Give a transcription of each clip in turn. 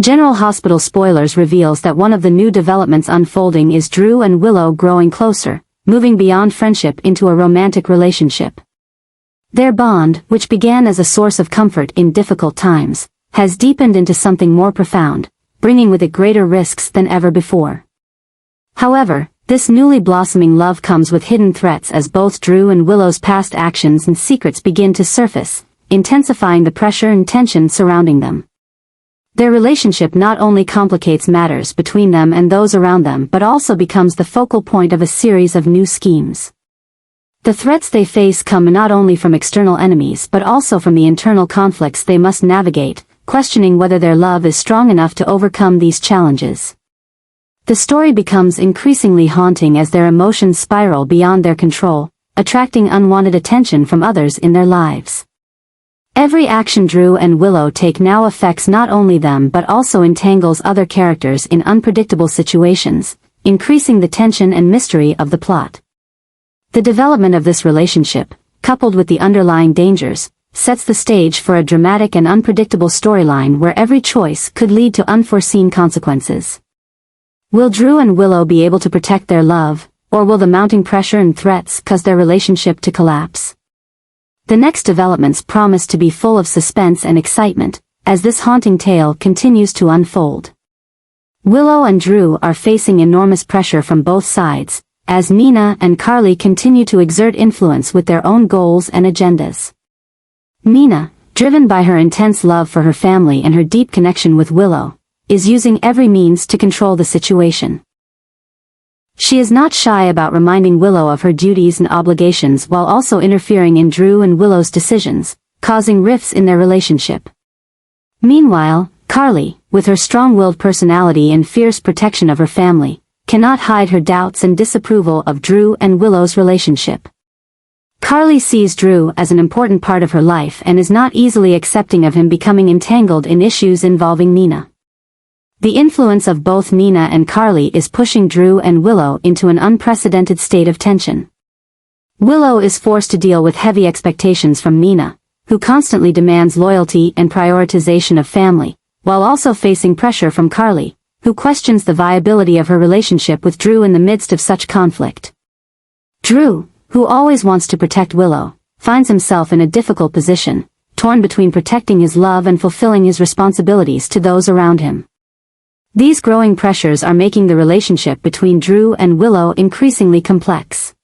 General Hospital spoilers reveals that one of the new developments unfolding is Drew and Willow growing closer, moving beyond friendship into a romantic relationship. Their bond, which began as a source of comfort in difficult times, has deepened into something more profound, bringing with it greater risks than ever before. However, this newly blossoming love comes with hidden threats as both Drew and Willow's past actions and secrets begin to surface, intensifying the pressure and tension surrounding them. Their relationship not only complicates matters between them and those around them but also becomes the focal point of a series of new schemes. The threats they face come not only from external enemies but also from the internal conflicts they must navigate, questioning whether their love is strong enough to overcome these challenges. The story becomes increasingly haunting as their emotions spiral beyond their control, attracting unwanted attention from others in their lives. Every action Drew and Willow take now affects not only them but also entangles other characters in unpredictable situations, increasing the tension and mystery of the plot. The development of this relationship, coupled with the underlying dangers, sets the stage for a dramatic and unpredictable storyline where every choice could lead to unforeseen consequences. Will Drew and Willow be able to protect their love, or will the mounting pressure and threats cause their relationship to collapse? The next developments promise to be full of suspense and excitement, as this haunting tale continues to unfold. Willow and Drew are facing enormous pressure from both sides, as Nina and Carly continue to exert influence with their own goals and agendas. Nina, driven by her intense love for her family and her deep connection with Willow, is using every means to control the situation. She is not shy about reminding Willow of her duties and obligations while also interfering in Drew and Willow's decisions, causing rifts in their relationship. Meanwhile, Carly, with her strong-willed personality and fierce protection of her family, cannot hide her doubts and disapproval of Drew and Willow's relationship. Carly sees Drew as an important part of her life and is not easily accepting of him becoming entangled in issues involving Nina. The influence of both Nina and Carly is pushing Drew and Willow into an unprecedented state of tension. Willow is forced to deal with heavy expectations from Nina, who constantly demands loyalty and prioritization of family, while also facing pressure from Carly, who questions the viability of her relationship with Drew in the midst of such conflict. Drew, who always wants to protect Willow, finds himself in a difficult position, torn between protecting his love and fulfilling his responsibilities to those around him. These growing pressures are making the relationship between Drew and Willow increasingly complex.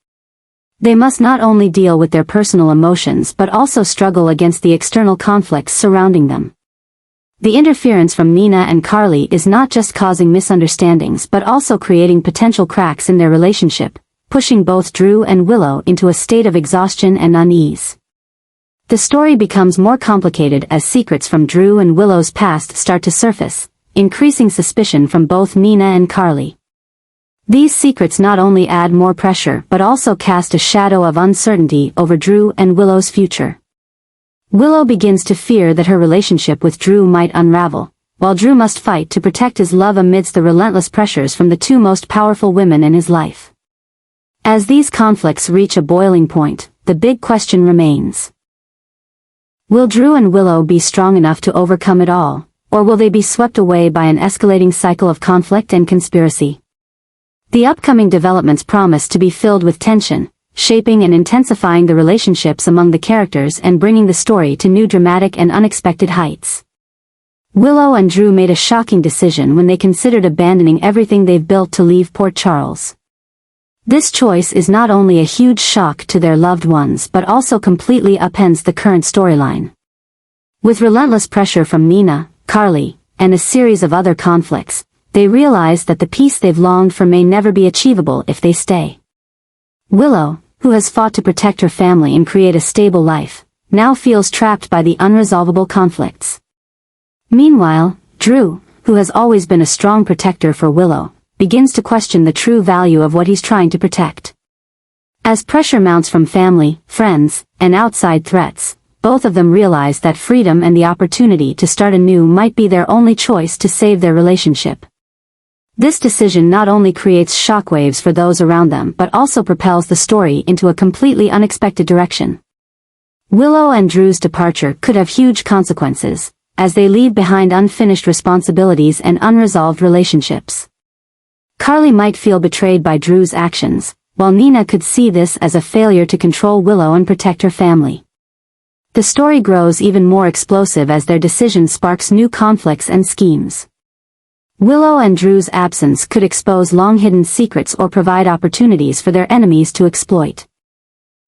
They must not only deal with their personal emotions but also struggle against the external conflicts surrounding them. The interference from Nina and Carly is not just causing misunderstandings but also creating potential cracks in their relationship, pushing both Drew and Willow into a state of exhaustion and unease. The story becomes more complicated as secrets from Drew and Willow's past start to surface, increasing suspicion from both Nina and Carly. These secrets not only add more pressure but also cast a shadow of uncertainty over Drew and Willow's future. Willow begins to fear that her relationship with Drew might unravel, while Drew must fight to protect his love amidst the relentless pressures from the two most powerful women in his life. As these conflicts reach a boiling point, the big question remains. Will Drew and Willow be strong enough to overcome it all, or will they be swept away by an escalating cycle of conflict and conspiracy? The upcoming developments promise to be filled with tension, shaping and intensifying the relationships among the characters and bringing the story to new dramatic and unexpected heights. Willow and Drew made a shocking decision when they considered abandoning everything they've built to leave Port Charles. This choice is not only a huge shock to their loved ones but also completely upends the current storyline. With relentless pressure from Nina, Carly, and a series of other conflicts, they realize that the peace they've longed for may never be achievable if they stay. Willow, who has fought to protect her family and create a stable life, now feels trapped by the unresolvable conflicts. Meanwhile, Drew, who has always been a strong protector for Willow, begins to question the true value of what he's trying to protect. As pressure mounts from family, friends, and outside threats, both of them realize that freedom and the opportunity to start anew might be their only choice to save their relationship. This decision not only creates shockwaves for those around them but also propels the story into a completely unexpected direction. Willow and Drew's departure could have huge consequences, as they leave behind unfinished responsibilities and unresolved relationships. Carly might feel betrayed by Drew's actions, while Nina could see this as a failure to control Willow and protect her family. The story grows even more explosive as their decision sparks new conflicts and schemes. Willow and Drew's absence could expose long-hidden secrets or provide opportunities for their enemies to exploit.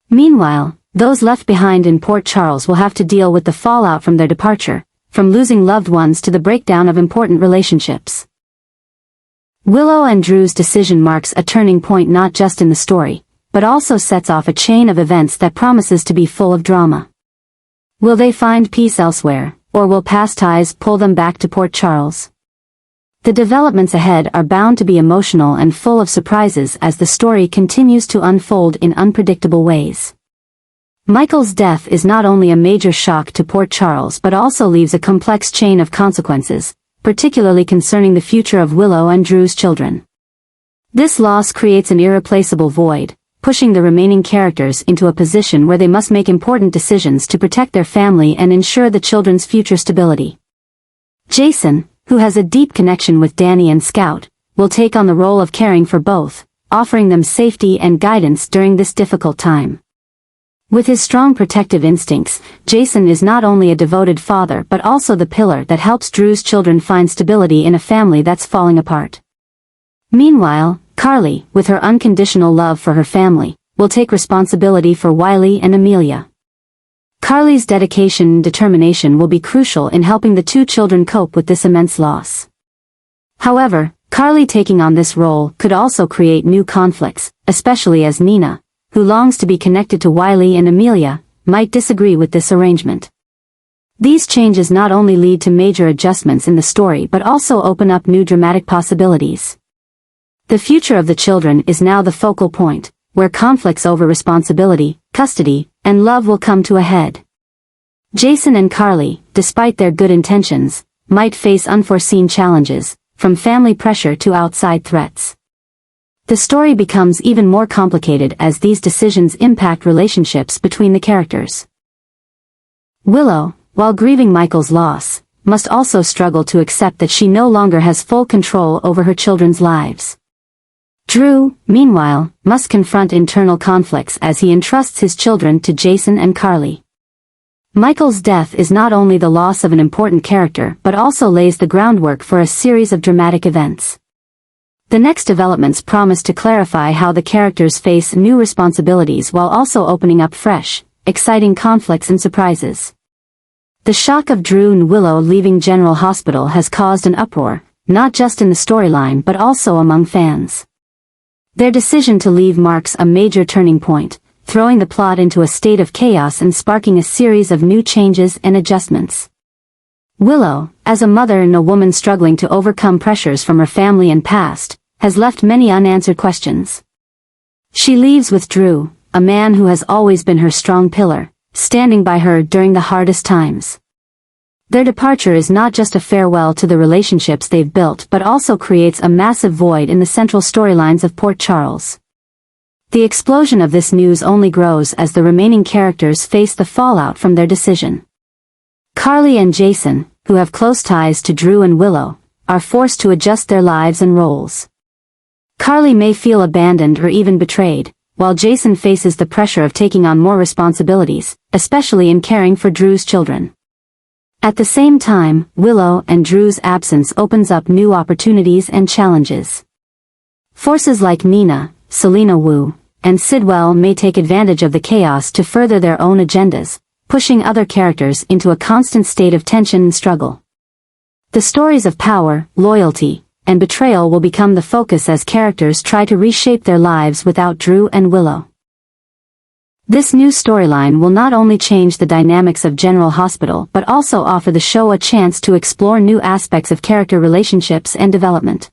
Meanwhile, those left behind in Port Charles will have to deal with the fallout from their departure, from losing loved ones to the breakdown of important relationships. Willow and Drew's decision marks a turning point not just in the story, but also sets off a chain of events that promises to be full of drama. Will they find peace elsewhere, or will past ties pull them back to Port Charles? The developments ahead are bound to be emotional and full of surprises as the story continues to unfold in unpredictable ways. Michael's death is not only a major shock to Port Charles but also leaves a complex chain of consequences, particularly concerning the future of Willow and Drew's children. This loss creates an irreplaceable void, pushing the remaining characters into a position where they must make important decisions to protect their family and ensure the children's future stability. Jason, who has a deep connection with Danny and Scout, will take on the role of caring for both, offering them safety and guidance during this difficult time. With his strong protective instincts, Jason is not only a devoted father but also the pillar that helps Drew's children find stability in a family that's falling apart. Meanwhile, Carly, with her unconditional love for her family, will take responsibility for Wiley and Amelia. Carly's dedication and determination will be crucial in helping the two children cope with this immense loss. However, Carly taking on this role could also create new conflicts, especially as Nina, who longs to be connected to Wiley and Amelia, might disagree with this arrangement. These changes not only lead to major adjustments in the story but also open up new dramatic possibilities. The future of the children is now the focal point, where conflicts over responsibility, custody, and love will come to a head. Jason and Carly, despite their good intentions, might face unforeseen challenges, from family pressure to outside threats. The story becomes even more complicated as these decisions impact relationships between the characters. Willow, while grieving Michael's loss, must also struggle to accept that she no longer has full control over her children's lives. Drew, meanwhile, must confront internal conflicts as he entrusts his children to Jason and Carly. Michael's death is not only the loss of an important character but also lays the groundwork for a series of dramatic events. The next developments promise to clarify how the characters face new responsibilities while also opening up fresh, exciting conflicts and surprises. The shock of Drew and Willow leaving General Hospital has caused an uproar, not just in the storyline but also among fans. Their decision to leave marks a major turning point, throwing the plot into a state of chaos and sparking a series of new changes and adjustments. Willow, as a mother and a woman struggling to overcome pressures from her family and past, has left many unanswered questions. She leaves with Drew, a man who has always been her strong pillar, standing by her during the hardest times. Their departure is not just a farewell to the relationships they've built but also creates a massive void in the central storylines of Port Charles. The explosion of this news only grows as the remaining characters face the fallout from their decision. Carly and Jason, who have close ties to Drew and Willow, are forced to adjust their lives and roles. Carly may feel abandoned or even betrayed, while Jason faces the pressure of taking on more responsibilities, especially in caring for Drew's children. At the same time, Willow and Drew's absence opens up new opportunities and challenges. Forces like Nina, Selena Wu, and Sidwell may take advantage of the chaos to further their own agendas, pushing other characters into a constant state of tension and struggle. The stories of power, loyalty, and betrayal will become the focus as characters try to reshape their lives without Drew and Willow. This new storyline will not only change the dynamics of General Hospital but also offer the show a chance to explore new aspects of character relationships and development.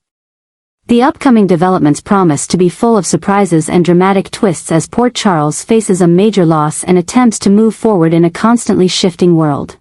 The upcoming developments promise to be full of surprises and dramatic twists as Port Charles faces a major loss and attempts to move forward in a constantly shifting world.